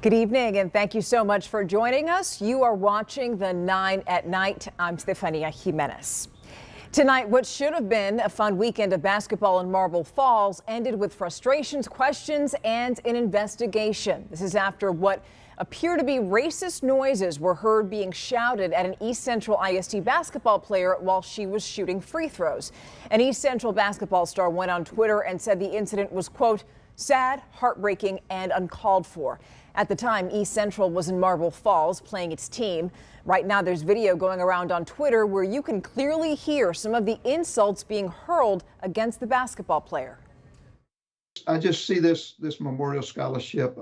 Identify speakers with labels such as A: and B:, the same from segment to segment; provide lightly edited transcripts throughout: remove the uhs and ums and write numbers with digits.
A: Good evening, and thank you so much for joining us. You are watching the 9 at Night. I'm Stephania Jimenez. Tonight, what should have been a fun weekend of basketball in Marble Falls ended with frustrations, questions, and an investigation. This is after what appear to be racist noises were heard being shouted at an East Central ISD basketball player while she was shooting free throws. An East Central basketball star went on Twitter and said the incident was, quote, sad, heartbreaking, and uncalled for. At the time, East Central was in Marble Falls playing its team. Right now, there's video going around on Twitter where you can clearly hear some of the insults being hurled against the basketball player.
B: I just see this memorial scholarship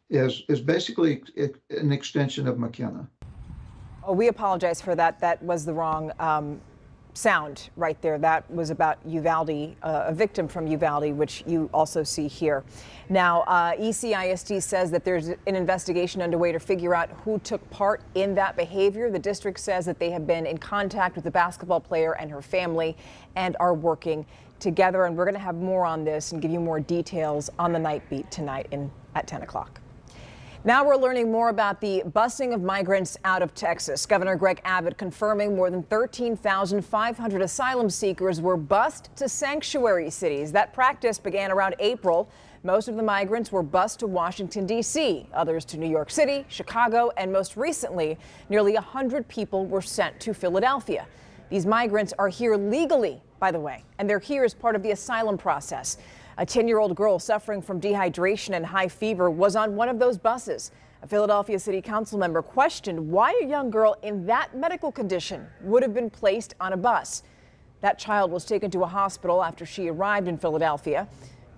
B: is basically an extension of McKenna.
A: Oh, we apologize for that. That was the wrong sound right there. That was about Uvalde, a victim from Uvalde, which you also see here. Now, ECISD says that there's an investigation underway to figure out who took part in that behavior. The district says that they have been in contact with the basketball player and her family and are working together. And we're going to have more on this and give you more details on the Nightbeat tonight at 10 o'clock. Now we're learning more about the busing of migrants out of Texas. Governor Greg Abbott confirming more than 13,500 asylum seekers were bused to sanctuary cities. That practice began around April. Most of the migrants were bused to Washington, D.C., others to New York City, Chicago, and most recently, nearly 100 people were sent to Philadelphia. These migrants are here legally, by the way, and they're here as part of the asylum process. A 10-year-old girl suffering from dehydration and high fever was on one of those buses. A Philadelphia City Council member questioned why a young girl in that medical condition would have been placed on a bus. That child was taken to a hospital after she arrived in Philadelphia.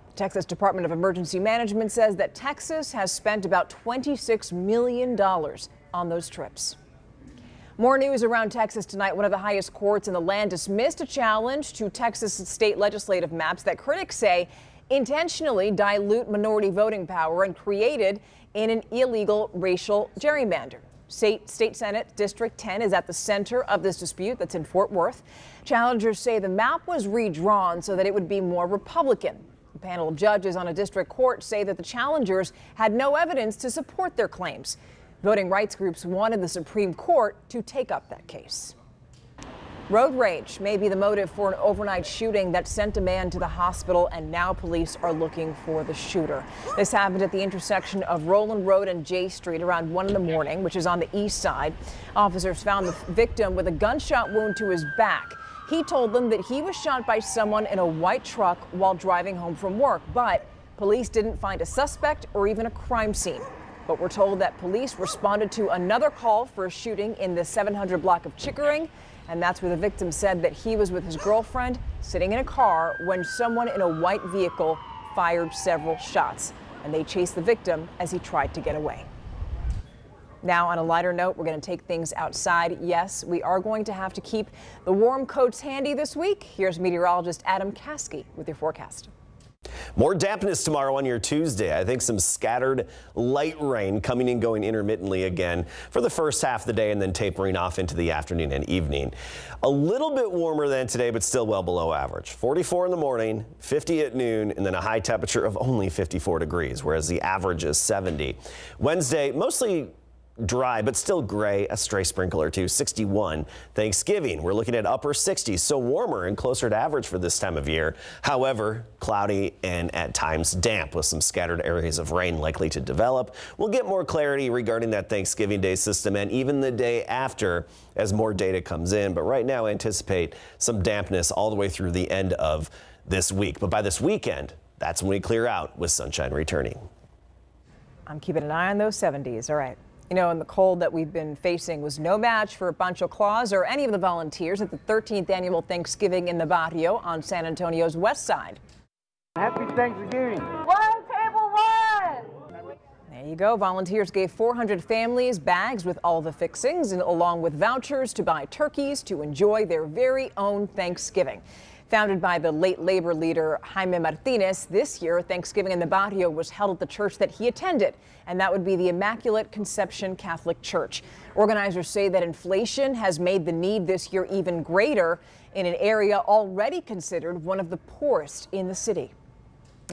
A: The Texas Department of Emergency Management says that Texas has spent about $26 million on those trips. More news around Texas tonight. One of the highest courts in the land dismissed a challenge to Texas state legislative maps that critics say intentionally dilute minority voting power and created in an illegal racial gerrymander. State Senate District 10 is at the center of this dispute that's in Fort Worth. Challengers say the map was redrawn so that it would be more Republican. A panel of judges on a district court say that the challengers had no evidence to support their claims. Voting rights groups wanted the Supreme Court to take up that case. Road rage may be the motive for an overnight shooting that sent a man to the hospital, and now police are looking for the shooter. This happened at the intersection of Roland Road and J Street around 1 in the morning, which is on the east side. Officers found the victim with a gunshot wound to his back. He told them that he was shot by someone in a white truck while driving home from work, but police didn't find a suspect or even a crime scene. But we're told that police responded to another call for a shooting in the 700 block of Chickering, and that's where the victim said that he was with his girlfriend sitting in a car when someone in a white vehicle fired several shots, and they chased the victim as he tried to get away. Now, on a lighter note, we're going to take things outside. Yes, we are going to have to keep the warm coats handy this week. Here's meteorologist Adam Caskey with your forecast.
C: More dampness tomorrow on your Tuesday. I think some scattered light rain coming and going intermittently again for the first half of the day and then tapering off into the afternoon and evening. A little bit warmer than today, but still well below average. 44 in the morning, 50 at noon, and then a high temperature of only 54 degrees, whereas the average is 70. Wednesday, mostly dry, but still gray, a stray sprinkle or two. 61. Thanksgiving, we're looking at upper 60s, so warmer and closer to average for this time of year. However, cloudy and at times damp with some scattered areas of rain likely to develop. We'll get more clarity regarding that Thanksgiving Day system and even the day after as more data comes in. But right now, anticipate some dampness all the way through the end of this week. But by this weekend, that's when we clear out with sunshine returning.
A: I'm keeping an eye on those 70s. All right. You know, and the cold that we've been facing was no match for Pancho Claus or any of the volunteers at the 13th annual Thanksgiving in the Barrio on San Antonio's west side.
D: Happy Thanksgiving.
E: One table one.
A: There you go. Volunteers gave 400 families bags with all the fixings and along with vouchers to buy turkeys to enjoy their very own Thanksgiving. Founded by the late labor leader Jaime Martinez, this year Thanksgiving in the Barrio was held at the church that he attended, and that would be the Immaculate Conception Catholic Church. Organizers say that inflation has made the need this year even greater in an area already considered one of the poorest in the city.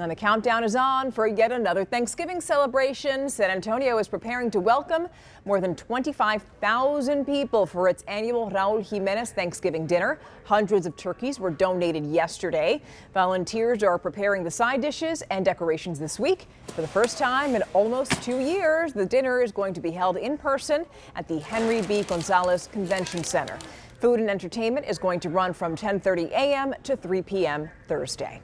A: And the countdown is on for yet another Thanksgiving celebration. San Antonio is preparing to welcome more than 25,000 people for its annual Raul Jimenez Thanksgiving dinner. Hundreds of turkeys were donated yesterday. Volunteers are preparing the side dishes and decorations this week. For the first time in almost 2 years, the dinner is going to be held in person at the Henry B. Gonzalez Convention Center. Food and entertainment is going to run from 10:30 a.m. to 3 p.m. Thursday.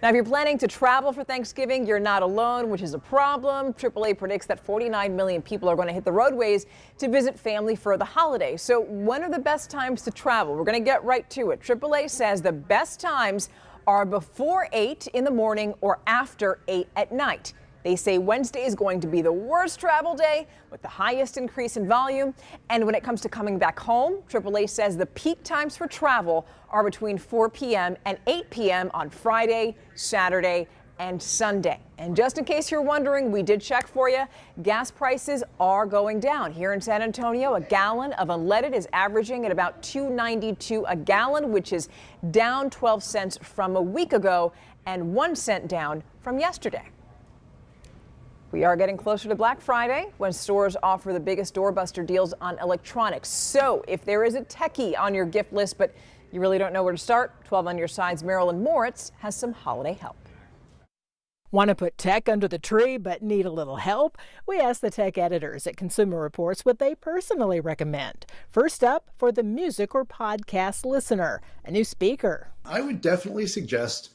A: Now, if you're planning to travel for Thanksgiving, you're not alone, which is a problem. AAA predicts that 49 million people are going to hit the roadways to visit family for the holiday. So when are the best times to travel? We're going to get right to it. AAA says the best times are before 8 in the morning or after 8 at night. They say Wednesday is going to be the worst travel day with the highest increase in volume. And when it comes to coming back home, AAA says the peak times for travel are between 4 p.m. and 8 p.m. on Friday, Saturday, and Sunday. And just in case you're wondering, we did check for you. Gas prices are going down. Here in San Antonio, a gallon of unleaded is averaging at about $2.92 a gallon, which is down 12 cents from a week ago and 1 cent down from yesterday. We are getting closer to Black Friday when stores offer the biggest doorbuster deals on electronics. So if there is a techie on your gift list, but you really don't know where to start, 12 on your side's Marilyn Moritz has some holiday help.
F: Want to put tech under the tree but need a little help? We asked the tech editors at Consumer Reports what they personally recommend. First up, for the music or podcast listener, a new speaker.
G: I would definitely suggest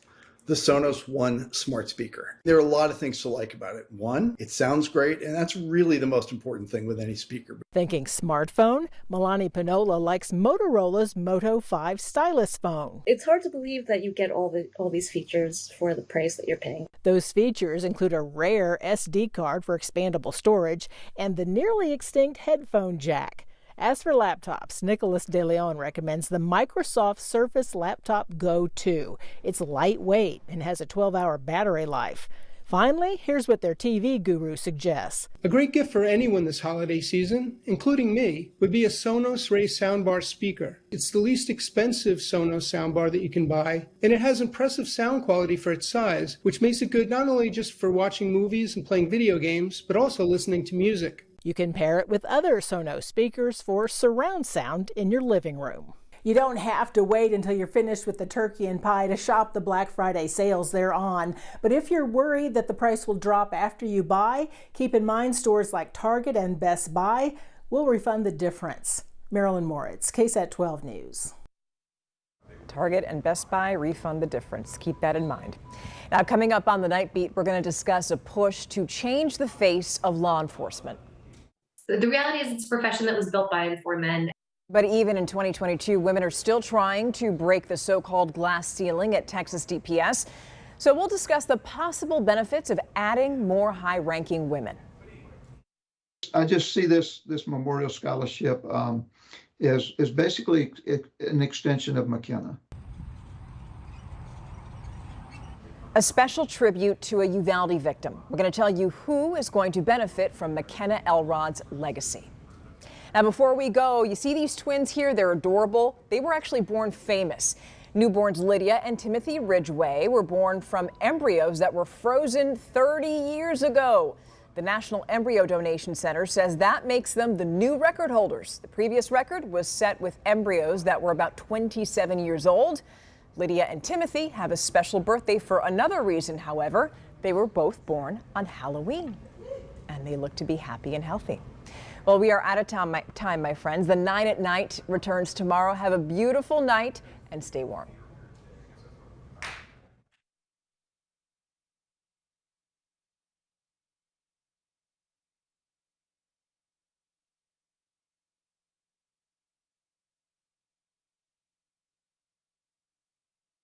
G: the Sonos One smart speaker. There are a lot of things to like about it. One, it sounds great, and that's really the most important thing with any speaker.
F: Thinking smartphone, Milani Pinola likes Motorola's Moto 5 stylus phone.
H: It's hard to believe that you get all these features for the price that you're paying.
F: Those features include a rare SD card for expandable storage and the nearly extinct headphone jack. As for laptops, Nicholas De Leon recommends the Microsoft Surface Laptop Go 2. It's lightweight and has a 12-hour battery life. Finally, here's what their TV guru suggests.
I: A great gift for anyone this holiday season, including me, would be a Sonos Ray soundbar speaker. It's the least expensive Sonos soundbar that you can buy, and it has impressive sound quality for its size, which makes it good not only just for watching movies and playing video games, but also listening to music.
F: You can pair it with other Sonos speakers for surround sound in your living room. You don't have to wait until you're finished with the turkey and pie to shop the Black Friday sales they're on. But if you're worried that the price will drop after you buy, keep in mind stores like Target and Best Buy will refund the difference. Marilyn Moritz, KSAT 12 News.
A: Target and Best Buy refund the difference. Keep that in mind. Now, coming up on the Nightbeat, we're going to discuss a push to change the face of law enforcement.
J: The reality is it's a profession that was built by and for men.
A: But even in 2022, women are still trying to break the so-called glass ceiling at Texas DPS. So we'll discuss the possible benefits of adding more high-ranking women.
B: I just see this memorial scholarship is basically an extension of McKenna.
A: A special tribute to a Uvalde victim. We're going to tell you who is going to benefit from McKenna Elrod's legacy. Now, before we go, you see these twins here? They're adorable. They were actually born famous. Newborns Lydia and Timothy Ridgway were born from embryos that were frozen 30 years ago. The National Embryo Donation Center says that makes them the new record holders. The previous record was set with embryos that were about 27 years old. Lydia and Timothy have a special birthday for another reason, however. They were both born on Halloween, and they look to be happy and healthy. Well, we are out of time, my friends. The 9 at Night returns tomorrow. Have a beautiful night and stay warm.